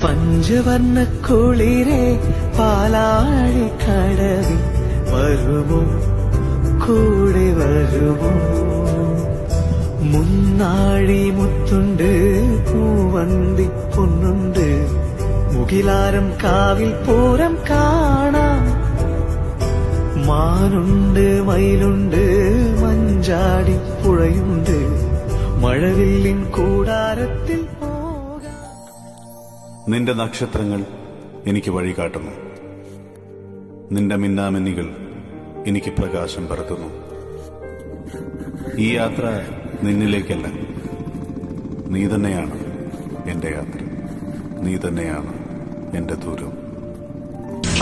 പഞ്ചവർണ്ണ കുളിരെ പാലാഴി കടവിൽ വരുമോ, കൂടെ വരുമോ? മുന്നാഴി മുത്തുണ്ട്, പൂവന്തി പൊന്നുണ്ട്, മുകിലാരം കാവിൽ പൂരം കാണാം. മാനുണ്ട്, മയിലുണ്ട്, മഞ്ചാടി പുഴയുണ്ട്, മഴവില്ലിൻ കൂടാരത്തിൽ പോകാം. നിന്റെ നക്ഷത്രങ്ങൾ എനിക്ക് വഴി കാട്ടുന്നു, നിന്റെ മിന്നാമിന്നികൾ എനിക്ക് പ്രകാശം പരത്തുന്നു. ഈ യാത്ര നിന്നിലേക്കല്ല, നീ തന്നെയാണ് എന്റെ യാത്ര, നീ തന്നെയാണ് എന്റെ ദൂരം.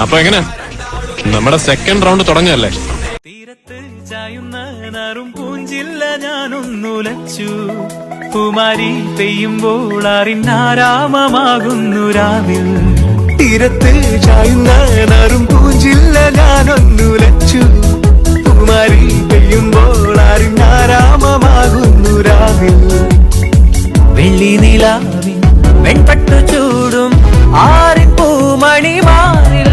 അപ്പൊ എങ്ങനെ നമ്മുടെ സെക്കൻഡ് റൗണ്ട് തുടങ്ങല്ലേ? തീരത്ത് ചായുന്ന നാറും പൂഞ്ചില്ല ഞാനൊന്നുലച്ചു, കുമാരി പെയ്യുമ്പോൾ അറിഞ്ഞാരാമമാകുന്നു രാവിൽ. തീരത്ത് ചായുന്ന നാറും പൂഞ്ചില്ല ഞാനൊന്നുലച്ചു, കുമാരി പെയ്യുമ്പോൾ അറിഞ്ഞാരാമമാകുന്നു രാവിൽ. വെള്ളി നിലാവിൻ വെൺപട്ടു ചൂടും ആറിപ്പൂമണിമാറിൽ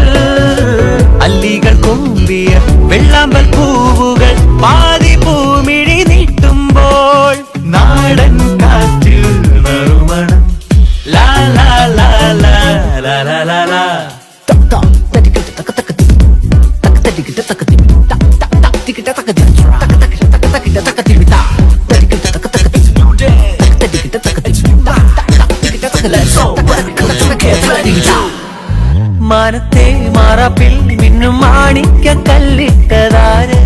അല്ലികൾ കൊമ്പിയ വെള്ളാമ്പൽ പൂവുകൾ പാതി പൂമിഴി നീട്ടുമ്പോൾ നാടൻ കാറ്റിൽ നറുമണം ലാ ലാ ലാ ലാ ലാ ലാ ലാ ലാ. മാനത്തെ മാറാപ്പിൽ മിന്നും മാണിക്ക കല്ലിട്ടതാര്,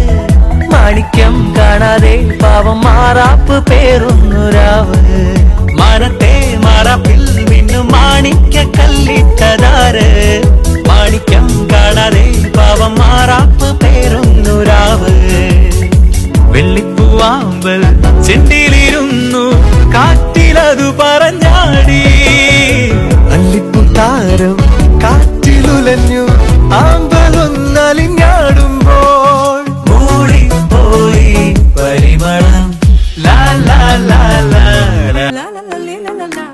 മാണിക്യം കാണാതെ പാവം മാറാപ്പ് പേറുന്നു രാവ്. മാനത്തെ മാറാപ്പിൽ മിന്നും മാണിക്ക കല്ലിട്ടതാര്, മാണിക്യം കാണാതെ പാവം മാറാപ്പ് പേറുന്നു രാവ്. വെള്ളിപ്പൂവാമ്പൽ ചെണ്ടിലിരുന്നു, കാറ്റിലതു പറഞ്ഞാടി. അല്ലിപ്പൂത്താരം കാറ്റിലുലഞ്ഞു, ആമ്പലൊന്നലിഞ്ഞാടുമ്പോൾ മൂടിപ്പോയി പരിമളം ലാ ലാ ലാ ലാ ലാ ലാ ലാ ലാ ലാ ലാ ലാ.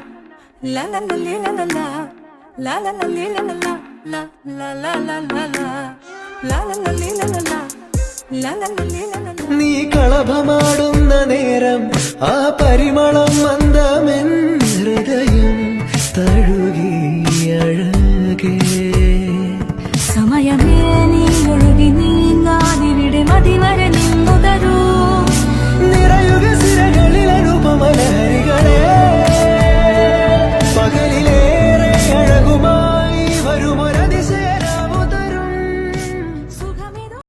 നീ കളഭമാടുന്ന നേരം ആ പരിമളം മന്ദമെൻ ഹൃദയം തഴുകി അഴകേ. സമയമേ നീ ഒഴുകി നീങ്ങാതിവിടെ മതിവരെ